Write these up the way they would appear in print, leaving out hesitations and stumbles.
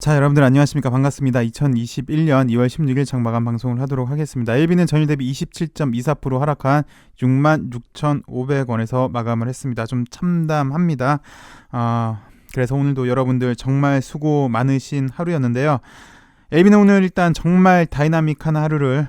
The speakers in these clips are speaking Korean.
자, 여러분들 안녕하십니까? 반갑습니다. 2021년 2월 16일 장마감 방송을 하도록 하겠습니다. LB는 전일 대비 27.24% 하락한 66,500원에서 마감을 했습니다. 좀 참담합니다. 그래서 오늘도 여러분들 정말 수고 많으신 하루였는데요. LB는 오늘 일단 정말 다이나믹한 하루를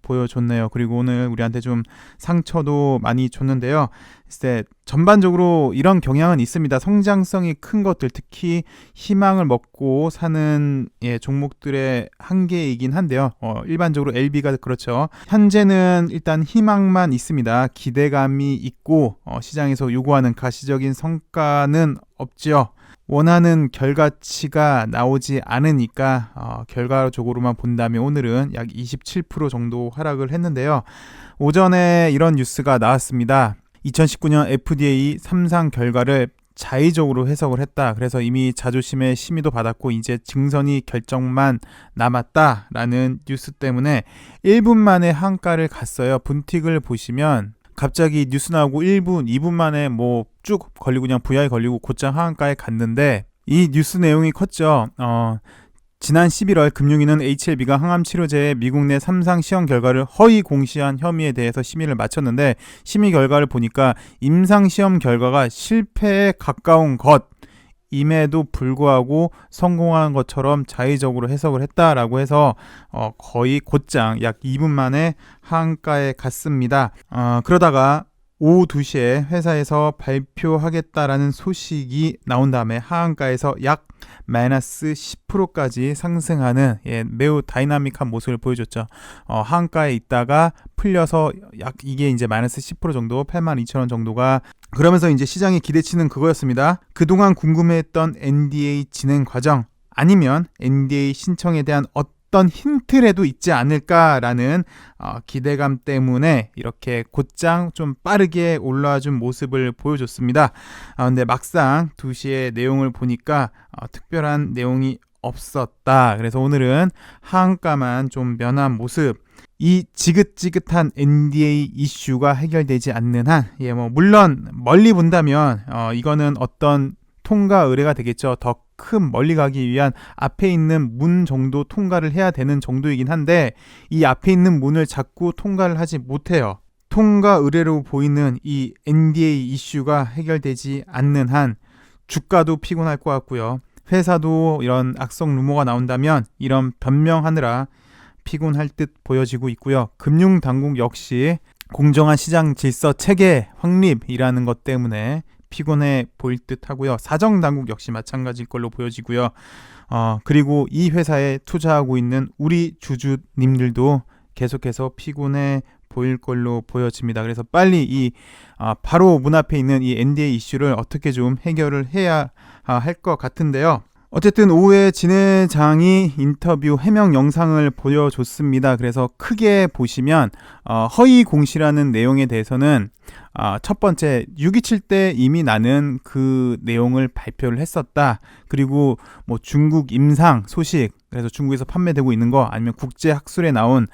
보여줬네요. 그리고 오늘 우리한테 좀 상처도 많이 줬는데요. 글쎄, 전반적으로 이런 경향은 있습니다. 성장성이 큰 것들, 특히 희망을 먹고 사는 종목들의 한계이긴 한데요. 일반적으로 LB가 그렇죠. 현재는 일단 희망만 있습니다. 기대감이 있고 시장에서 요구하는 가시적인 성과는 없죠. 원하는 결과치가 나오지 않으니까 결과적으로만 본다면 오늘은 약 27% 정도 하락을 했는데요. 오전에 이런 뉴스가 나왔습니다. 2019년 FDA 3상 결과를 자의적으로 해석을 했다. 그래서 이미 자존심의 심의도 받았고 이제 증선이 결정만 남았다라는 뉴스 때문에 1분 만에 한가를 갔어요. 분틱을 보시면 갑자기 뉴스 나오고 1분, 2분 만에 뭐 쭉 걸리고 그냥 VI 걸리고 곧장 하한가에 갔는데 이 뉴스 내용이 컸죠. 지난 11월 금융위는 HLB가 항암치료제의 미국 내 3상 시험 결과를 허위 공시한 혐의에 대해서 심의를 마쳤는데 심의 결과를 보니까 임상시험 결과가 실패에 가까운 임에도 불구하고 성공한 것처럼 자의적으로 해석을 했다라고 해서 거의 곧장 약 2분 만에 하한가에 갔습니다. 그러다가 오후 2시에 회사에서 발표하겠다라는 소식이 나온 다음에 하한가에서 약 마이너스 10%까지 상승하는 매우 다이나믹한 모습을 보여줬죠. 하한가에 있다가 풀려서 약 이게 이제 마이너스 10% 정도 82,000원 정도가 그러면서 이제 시장의 기대치는 그거였습니다. 그동안 궁금해했던 NDA 진행 과정 아니면 NDA 신청에 대한 어떤 힌트라도 있지 않을까라는 기대감 때문에 이렇게 곧장 좀 빠르게 올라와준 모습을 보여줬습니다. 근데 막상 2시에 내용을 보니까 특별한 내용이 없었다. 그래서 오늘은 하한가만 좀 면한 모습. 이 지긋지긋한 NDA 이슈가 해결되지 않는 한, 물론 멀리 본다면 이거는 어떤 통과 의뢰가 되겠죠. 더 큰 멀리 가기 위한 앞에 있는 문 정도 통과를 해야 되는 정도이긴 한데 이 앞에 있는 문을 자꾸 통과를 하지 못해요. 통과 의뢰로 보이는 이 NDA 이슈가 해결되지 않는 한 주가도 피곤할 것 같고요. 회사도 이런 악성 루머가 나온다면 이런 변명하느라 피곤할 듯 보여지고 있고요. 금융당국 역시 공정한 시장 질서 체계 확립이라는 것 때문에 피곤해 보일 듯 하고요. 사정당국 역시 마찬가지일 걸로 보여지고요. 그리고 이 회사에 투자하고 있는 우리 주주님들도 계속해서 피곤해 보일 걸로 보여집니다. 그래서 빨리 바로 문 앞에 있는 이 NDA 이슈를 어떻게 좀 해결을 해야 할 것 같은데요. 어쨌든 오후에 진 회장이 인터뷰 해명 영상을 보여줬습니다. 그래서 크게 보시면 허위 공시라는 내용에 대해서는 첫 번째 6.27 때 이미 나는 그 내용을 발표를 했었다. 그리고 뭐 중국 임상 소식, 그래서 중국에서 판매되고 있는 거 아니면 국제학술에 나온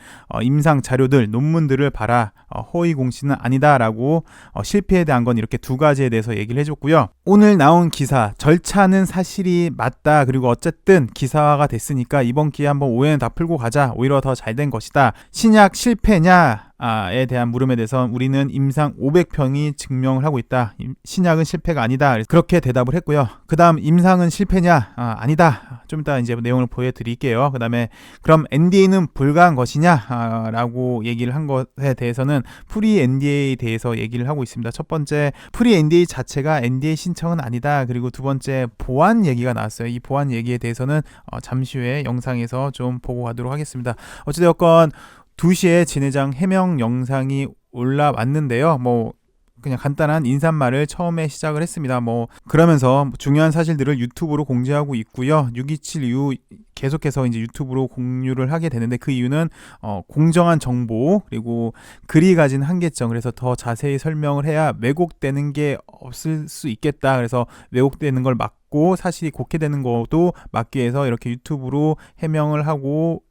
임상 자료들, 논문들을 봐라. 허위 공시는 아니다라고 실패에 대한 건 이렇게 두 가지에 대해서 얘기를 해줬고요. 오늘 나온 기사, 절차는 사실이 맞다. 그리고 어쨌든 기사화가 됐으니까 이번 기회에 한번 오해는 다 풀고 가자. 오히려 더 잘 된 것이다. 신약 실패냐? 에 대한 물음에 대해서 우리는 임상 500평이 증명을 하고 있다. 신약은 실패가 아니다. 그렇게 대답을 했고요. 그 다음 임상은 실패냐? 아니다. 좀 이따 이제 내용을 보여드릴게요. 그 다음에 그럼 NDA는 불가한 것이냐? 라고 얘기를 한 것에 대해서는 프리 NDA에 대해서 얘기를 하고 있습니다. 첫 번째, 프리 NDA 자체가 NDA 신청은 아니다. 그리고 두 번째, 보안 얘기가 나왔어요. 이 보안 얘기에 대해서는 잠시 후에 영상에서 좀 보고 가도록 하겠습니다. 어찌되었건 2시에 진 회장 해명 영상이 올라왔는데요. 그냥 간단한 인사말을 처음에 시작을 했습니다. 그러면서 중요한 사실들을 유튜브로 공지하고 있고요. 6.27 이후 계속해서 이제 유튜브로 공유를 하게 되는데 그 이유는 공정한 정보 그리고 글이 가진 한계점, 그래서 더 자세히 설명을 해야 왜곡되는 게 없을 수 있겠다. 그래서 왜곡되는 걸 막고 사실이 곡해되는 것도 막기 위해서 이렇게 유튜브로 해명을 하고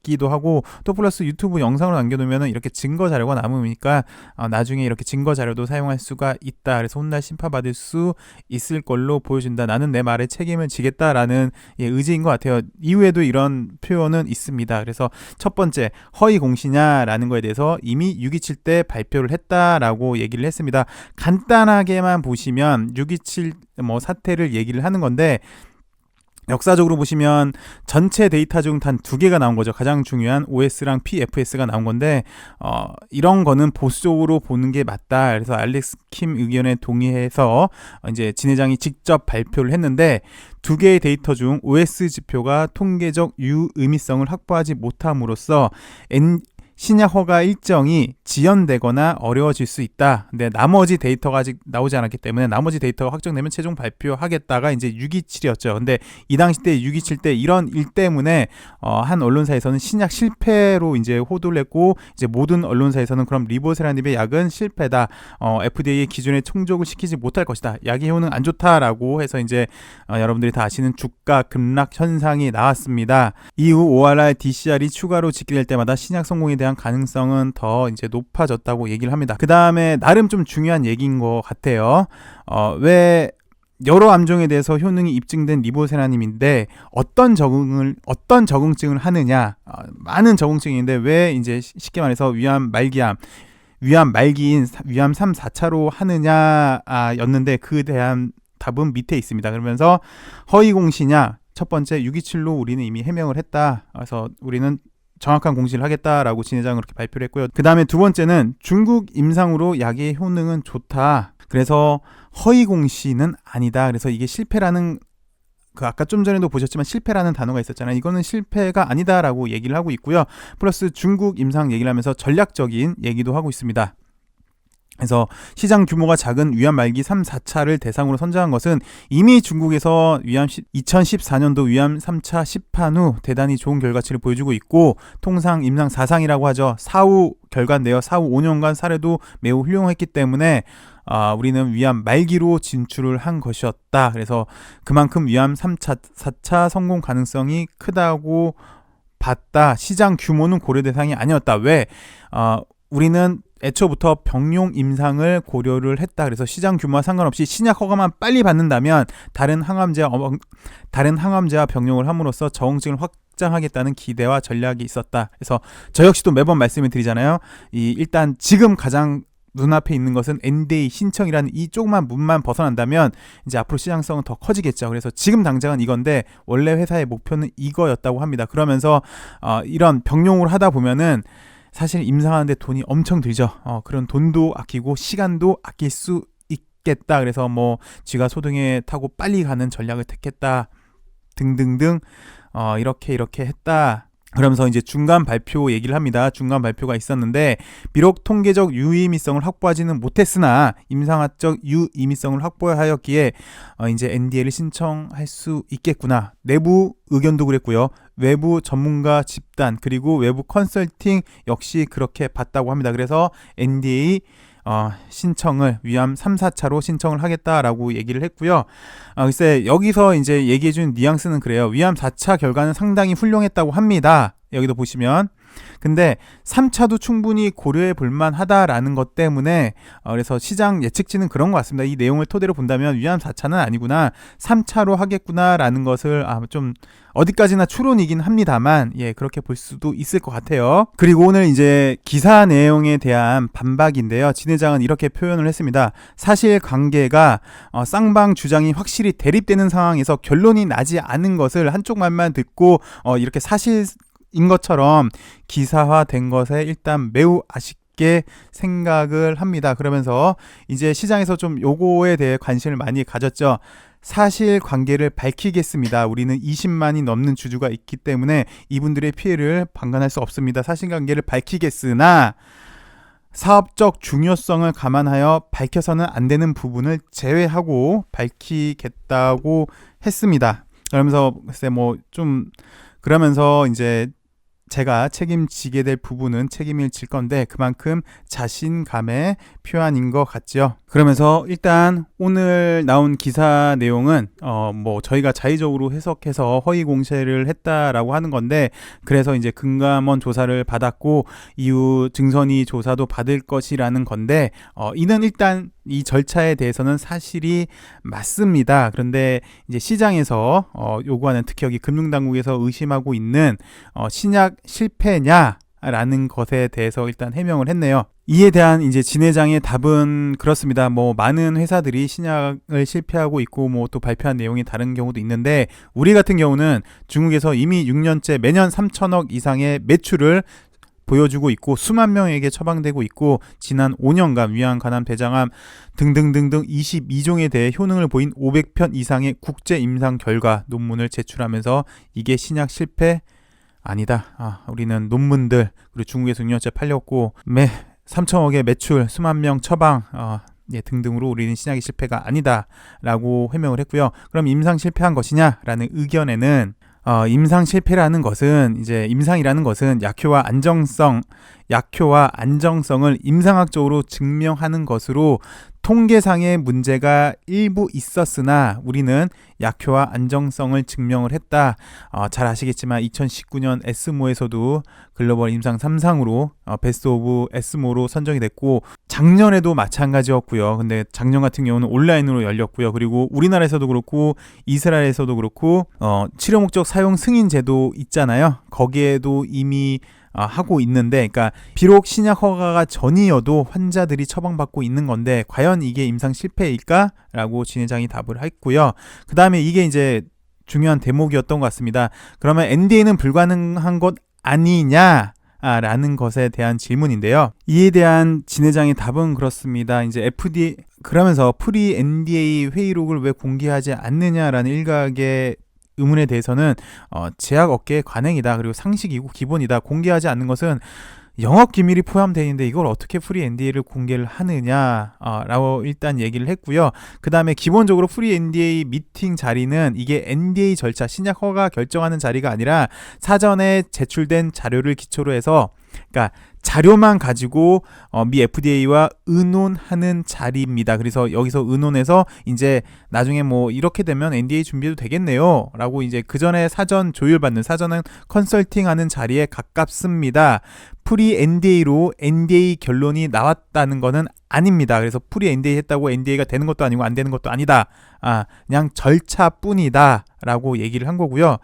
같기도 하고, 또 플러스 유튜브 영상으로 남겨놓으면 이렇게 증거 자료가 남으니까 나중에 이렇게 증거 자료도 사용할 수가 있다. 그래서 훗날 심판받을 수 있을 걸로 보여준다. 나는 내 말에 책임을 지겠다라는 의지인 것 같아요. 이후에도 이런 표현은 있습니다. 그래서 첫 번째, 허위 공시냐라는 거에 대해서 이미 6.27 때 발표를 했다라고 얘기를 했습니다. 간단하게만 보시면 6.27 사태를 얘기를 하는 건데, 역사적으로 보시면 전체 데이터 중 단 2개가 나온 거죠. 가장 중요한 OS랑 PFS가 나온 건데, 이런 거는 보수적으로 보는 게 맞다. 그래서 알렉스 킴 의견에 동의해서 이제 진 회장이 직접 발표를 했는데, 2개의 데이터 중 OS 지표가 통계적 유의미성을 확보하지 못함으로써 신약 허가 일정이 지연되거나 어려워질 수 있다. 근데 나머지 데이터가 아직 나오지 않았기 때문에 나머지 데이터가 확정되면 최종 발표하겠다가 이제 6.27이었죠. 근데 이 당시 때 6.27 때 이런 일 때문에 한 언론사에서는 신약 실패로 이제 호도를 했고, 이제 모든 언론사에서는 그럼 리보세라닙의 약은 실패다. FDA의 기준에 충족을 시키지 못할 것이다. 약의 효능 안 좋다라고 해서 이제 여러분들이 다 아시는 주가 급락 현상이 나왔습니다. 이후 ORR, DCR이 추가로 집계될 때마다 신약 성공에 대한 가능성은 더 이제 높아졌다고 얘기를 합니다. 그 다음에 나름 좀 중요한 얘기인 것 같아요. 왜 여러 암종에 대해서 효능이 입증된 리보세라님인데 어떤 적응증을 하느냐, 많은 적응증인데 왜 이제 쉽게 말해서 위암 말기인 위암 3, 4차로 하느냐였는데 그에 대한 답은 밑에 있습니다. 그러면서 허위 공시냐, 첫 번째 6.27로 우리는 이미 해명을 했다. 그래서 우리는 정확한 공시를 하겠다라고 진 회장은 그렇게 발표를 했고요. 그 다음에 두 번째는 중국 임상으로 약의 효능은 좋다. 그래서 허위 공시는 아니다. 그래서 이게 실패라는, 아까 좀 전에도 보셨지만 실패라는 단어가 있었잖아요. 이거는 실패가 아니다라고 얘기를 하고 있고요. 플러스 중국 임상 얘기를 하면서 전략적인 얘기도 하고 있습니다. 그래서 시장 규모가 작은 위암 말기 3, 4차를 대상으로 선정한 것은 이미 중국에서 2014년도 위암 3차 시판 후 대단히 좋은 결과치를 보여주고 있고, 통상 임상 4상이라고 하죠. 사후 결과인데요. 사후 5년간 사례도 매우 훌륭했기 때문에 우리는 위암 말기로 진출을 한 것이었다. 그래서 그만큼 위암 3차, 4차 성공 가능성이 크다고 봤다. 시장 규모는 고려 대상이 아니었다. 왜? 우리는 애초부터 병용 임상을 고려를 했다. 그래서 시장 규모와 상관없이 신약 허가만 빨리 받는다면 다른 항암제와 병용을 함으로써 적응증을 확장하겠다는 기대와 전략이 있었다. 그래서 저 역시도 매번 말씀을 드리잖아요. 일단 지금 가장 눈앞에 있는 것은 NDA 신청이라는 이 조그만 문만 벗어난다면 이제 앞으로 시장성은 더 커지겠죠. 그래서 지금 당장은 이건데 원래 회사의 목표는 이거였다고 합니다. 그러면서 이런 병용을 하다 보면은 사실 임상하는데 돈이 엄청 들죠. 그런 돈도 아끼고 시간도 아낄 수 있겠다. 그래서 쥐가 소등에 타고 빨리 가는 전략을 택했다. 등등등 이렇게 했다. 그러면서 이제 중간 발표 얘기를 합니다. 중간 발표가 있었는데, 비록 통계적 유의미성을 확보하지는 못했으나 임상학적 유의미성을 확보하였기에 이제 NDA를 신청할 수 있겠구나. 내부 의견도 그랬고요. 외부 전문가 집단 그리고 외부 컨설팅 역시 그렇게 봤다고 합니다. 그래서 NDA 신청을 위암 3, 4차로 신청을 하겠다라고 얘기를 했고요. 글쎄 여기서 이제 얘기해준 뉘앙스는 그래요. 위암 4차 결과는 상당히 훌륭했다고 합니다. 여기도 보시면. 근데 3차도 충분히 고려해 볼만 하다라는 것 때문에 그래서 시장 예측치는 그런 것 같습니다. 이 내용을 토대로 본다면 위암 4차는 아니구나, 3차로 하겠구나라는 것을 좀 어디까지나 추론이긴 합니다만 그렇게 볼 수도 있을 것 같아요. 그리고 오늘 이제 기사 내용에 대한 반박인데요. 진 회장은 이렇게 표현을 했습니다. 사실관계가 쌍방 주장이 확실히 대립되는 상황에서 결론이 나지 않은 것을 한쪽 말만 듣고 이렇게 사실인 것처럼 기사화된 것에 일단 매우 아쉽게 생각을 합니다. 그러면서 이제 시장에서 좀 요거에 대해 관심을 많이 가졌죠. 사실관계를 밝히겠습니다. 우리는 20만이 넘는 주주가 있기 때문에 이분들의 피해를 방관할 수 없습니다. 사실관계를 밝히겠으나 사업적 중요성을 감안하여 밝혀서는 안 되는 부분을 제외하고 밝히겠다고 했습니다. 그러면서 글쎄 그러면서 이제 제가 책임지게 될 부분은 책임을 질 건데 그만큼 자신감의 표현인 것 같죠. 그러면서 일단 오늘 나온 기사 내용은 뭐 저희가 자의적으로 해석해서 허위 공시를 했다라고 하는 건데, 그래서 이제 금감원 조사를 받았고 이후 증선이 조사도 받을 것이라는 건데, 이는 일단 이 절차에 대해서는 사실이 맞습니다. 그런데 이제 시장에서 요구하는, 특히 여기 금융당국에서 의심하고 있는 신약 실패냐라는 것에 대해서 일단 해명을 했네요. 이에 대한 이제 진 회장의 답은 그렇습니다. 뭐 많은 회사들이 신약을 실패하고 있고 뭐 또 발표한 내용이 다른 경우도 있는데, 우리 같은 경우는 중국에서 이미 6년째 매년 3천억 이상의 매출을 보여주고 있고 수만 명에게 처방되고 있고, 지난 5년간 위암, 간암, 대장암 등등등등 22종에 대해 효능을 보인 500편 이상의 국제 임상 결과 논문을 제출하면서 이게 신약 실패 아니다. 우리는 논문들, 그리고 중국에서 6년째 팔렸고 매 3천억의 매출, 수만 명 처방 등등으로 우리는 신약이 실패가 아니다 라고 해명을 했고요. 그럼 임상 실패한 것이냐라는 의견에는 임상 실패라는 것은, 이제 임상이라는 것은 약효와 안정성을 임상학적으로 증명하는 것으로 통계상의 문제가 일부 있었으나 우리는 약효와 안정성을 증명을 했다. 잘 아시겠지만 2019년 에스모에서도 글로벌 임상 3상으로 베스트 오브 에스모로 선정이 됐고, 작년에도 마찬가지였고요. 근데 작년 같은 경우는 온라인으로 열렸고요. 그리고 우리나라에서도 그렇고 이스라엘에서도 그렇고 치료 목적 사용 승인 제도 있잖아요. 거기에도 이미 하고 있는데, 그러니까 비록 신약 허가가 전이어도 환자들이 처방받고 있는 건데 과연 이게 임상 실패일까? 라고 진 회장이 답을 했고요. 그 다음에 이게 이제 중요한 대목이었던 것 같습니다. 그러면 NDA는 불가능한 것 아니냐? 라는 것에 대한 질문인데요. 이에 대한 진 회장의 답은 그렇습니다. 이제 FDA, 그러면서 프리 NDA 회의록을 왜 공개하지 않느냐라는 일각의 의문에 대해서는 제약업계의 관행이다, 그리고 상식이고 기본이다. 공개하지 않는 것은 영업 기밀이 포함되어 있는데 이걸 어떻게 프리 NDA를 공개를 하느냐 라고 일단 얘기를 했고요. 그 다음에 기본적으로 프리 NDA 미팅 자리는 이게 NDA 절차, 신약 허가 결정하는 자리가 아니라 사전에 제출된 자료를 기초로 해서, 그러니까 자료만 가지고 미 FDA와 의논하는 자리입니다. 그래서 여기서 의논해서 이제 나중에 뭐 이렇게 되면 NDA 준비해도 되겠네요 라고 이제 그 전에 사전 조율받는, 사전은 컨설팅하는 자리에 가깝습니다. 프리 NDA로 NDA 결론이 나왔다는 거는 아닙니다. 그래서 프리 NDA 했다고 NDA가 되는 것도 아니고 안 되는 것도 아니다. 그냥 절차뿐이다 라고 얘기를 한 거고요.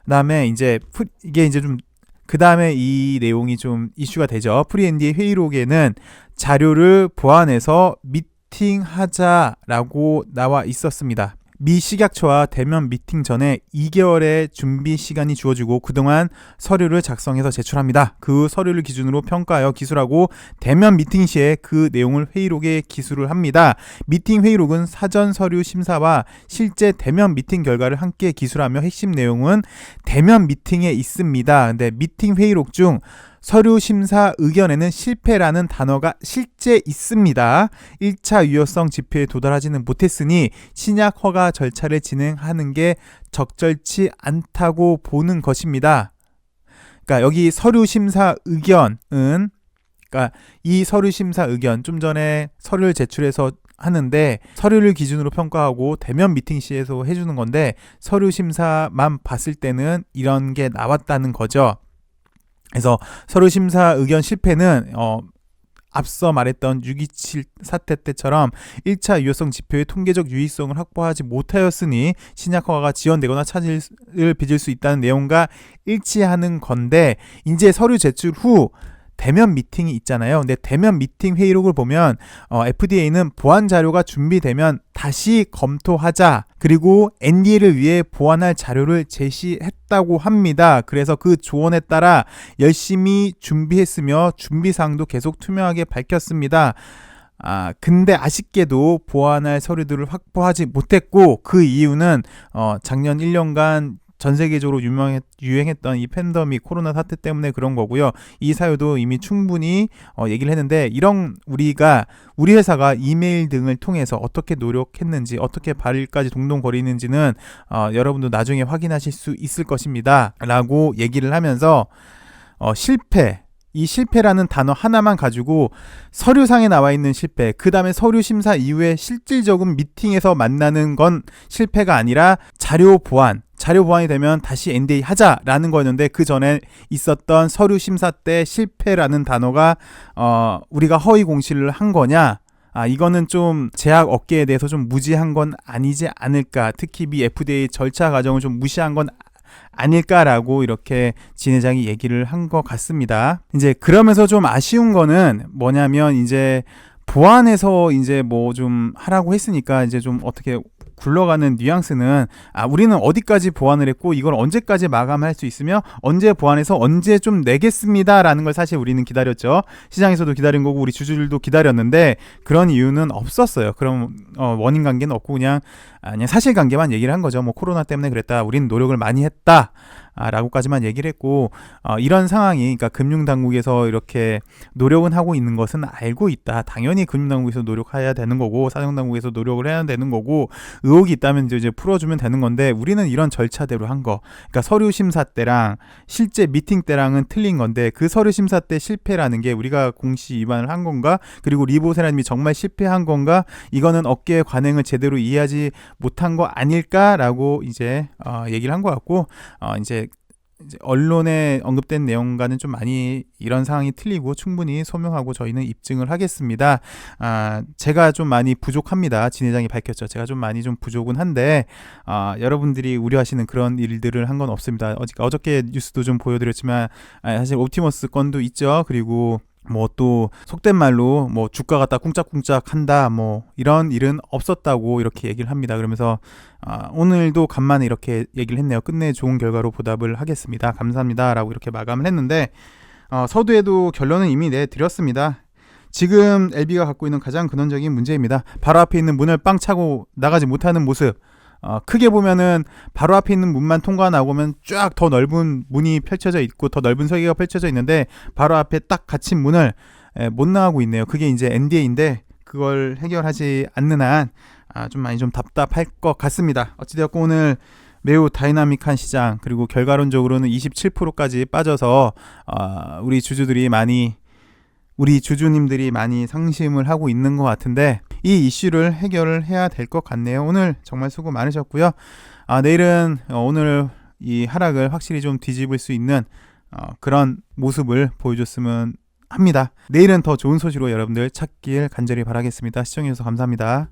그 다음에 이제 이게 이제 좀 그 다음에 이 내용이 좀 이슈가 되죠. 프리 NDA 회의록에는 자료를 보완해서 미팅하자라고 나와 있었습니다. 미 식약처와 대면 미팅 전에 2개월의 준비 시간이 주어지고 그동안 서류를 작성해서 제출합니다. 그 서류를 기준으로 평가하여 기술하고 대면 미팅 시에 그 내용을 회의록에 기술을 합니다. 미팅 회의록은 사전 서류 심사와 실제 대면 미팅 결과를 함께 기술하며 핵심 내용은 대면 미팅에 있습니다. 근데 미팅 회의록 중 서류 심사 의견에는 실패라는 단어가 실제 있습니다. 1차 유효성 지표에 도달하지는 못했으니 신약 허가 절차를 진행하는 게 적절치 않다고 보는 것입니다. 그러니까 여기 서류 심사 의견은, 그러니까 이 서류 심사 의견, 좀 전에 서류를 제출해서 하는데 서류를 기준으로 평가하고 대면 미팅 시에서 해주는 건데, 서류 심사만 봤을 때는 이런 게 나왔다는 거죠. 그래서 서류 심사 의견 실패는 앞서 말했던 6.27 사태 때처럼 1차 유효성 지표의 통계적 유의성을 확보하지 못하였으니 신약 허가가 지연되거나 차질을 빚을 수 있다는 내용과 일치하는 건데, 이제 서류 제출 후 대면 미팅이 있잖아요. 근데 대면 미팅 회의록을 보면 FDA는 보완 자료가 준비되면 다시 검토하자, 그리고 NDA를 위해 보완할 자료를 제시했다고 합니다. 그래서 그 조언에 따라 열심히 준비했으며 준비사항도 계속 투명하게 밝혔습니다. 근데 아쉽게도 보완할 서류들을 확보하지 못했고, 그 이유는 작년 1년간 전 세계적으로 유행했던 이 팬데믹 코로나 사태 때문에 그런 거고요. 이 사유도 이미 충분히 얘기를 했는데, 이런 우리 회사가 이메일 등을 통해서 어떻게 노력했는지, 어떻게 발까지 동동거리는지는 여러분도 나중에 확인하실 수 있을 것입니다 라고 얘기를 하면서 실패, 이 실패라는 단어 하나만 가지고 서류상에 나와 있는 실패, 그 다음에 서류 심사 이후에 실질적인 미팅에서 만나는 건 실패가 아니라 자료 보완이 되면 다시 NDA 하자라는 거였는데, 그 전에 있었던 서류 심사 때 실패라는 단어가 우리가 허위 공시를 한 거냐? 이거는 좀 제약 업계에 대해서 좀 무지한 건 아니지 않을까, 특히 미 FDA 절차 과정을 좀 무시한 건 아닐까라고 이렇게 진 회장이 얘기를 한 것 같습니다. 이제 그러면서 좀 아쉬운 거는 뭐냐면, 이제 보안에서 이제 뭐 좀 하라고 했으니까 이제 좀 어떻게 굴러가는 뉘앙스는, 우리는 어디까지 보완을 했고 이걸 언제까지 마감할 수 있으며 언제 보완해서 언제 좀 내겠습니다라는 걸 사실 우리는 기다렸죠. 시장에서도 기다린 거고 우리 주주들도 기다렸는데 그런 이유는 없었어요. 그럼 원인 관계는 없고 그냥 사실관계만 얘기를 한 거죠. 뭐 코로나 때문에 그랬다, 우리는 노력을 많이 했다 라고까지만 얘기를 했고, 이런 상황이, 그러니까 금융당국에서 이렇게 노력은 하고 있는 것은 알고 있다. 당연히 금융당국에서 노력해야 되는 거고 사정당국에서 노력을 해야 되는 거고, 의혹이 있다면 이제 풀어주면 되는 건데, 우리는 이런 절차대로 한 거, 그러니까 서류 심사 때랑 실제 미팅 때랑은 틀린 건데, 그 서류 심사 때 실패라는 게 우리가 공시 위반을 한 건가, 그리고 리보세라님이 정말 실패한 건가, 이거는 업계의 관행을 제대로 이해하지 못한 거 아닐까라고 이제 얘기를 한 것 같고, 이제 언론에 언급된 내용과는 좀 많이 이런 상황이 틀리고 충분히 소명하고 저희는 입증을 하겠습니다. 제가 좀 많이 부족합니다. 진 회장이 밝혔죠. 제가 좀 많이 좀 부족은 한데 여러분들이 우려하시는 그런 일들을 한 건 없습니다. 어저께 뉴스도 좀 보여드렸지만 사실 옵티머스 건도 있죠. 그리고 뭐 또 속된 말로 뭐 주가가 딱 쿵짝쿵짝 한다, 뭐 이런 일은 없었다고 이렇게 얘기를 합니다. 그러면서 오늘도 간만에 이렇게 얘기를 했네요. 끝내 좋은 결과로 보답을 하겠습니다. 감사합니다 라고 이렇게 마감을 했는데, 서두에도 결론은 이미 내드렸습니다. 지금 LB가 갖고 있는 가장 근원적인 문제입니다. 바로 앞에 있는 문을 빵 차고 나가지 못하는 모습. 크게 보면은 바로 앞에 있는 문만 통과 나오면 쫙 더 넓은 문이 펼쳐져 있고 더 넓은 설계가 펼쳐져 있는데, 바로 앞에 딱 갇힌 문을 못 나가고 있네요. 그게 이제 NDA인데 그걸 해결하지 않는 한 좀 많이 좀 답답할 것 같습니다. 어찌되었고 오늘 매우 다이나믹한 시장, 그리고 결과론적으로는 27%까지 빠져서 우리 주주님들이 많이 상심을 하고 있는 것 같은데, 이 이슈를 해결을 해야 될 것 같네요. 오늘 정말 수고 많으셨고요. 내일은 오늘 이 하락을 확실히 좀 뒤집을 수 있는 그런 모습을 보여줬으면 합니다. 내일은 더 좋은 소식으로 여러분들 찾길 간절히 바라겠습니다. 시청해주셔서 감사합니다.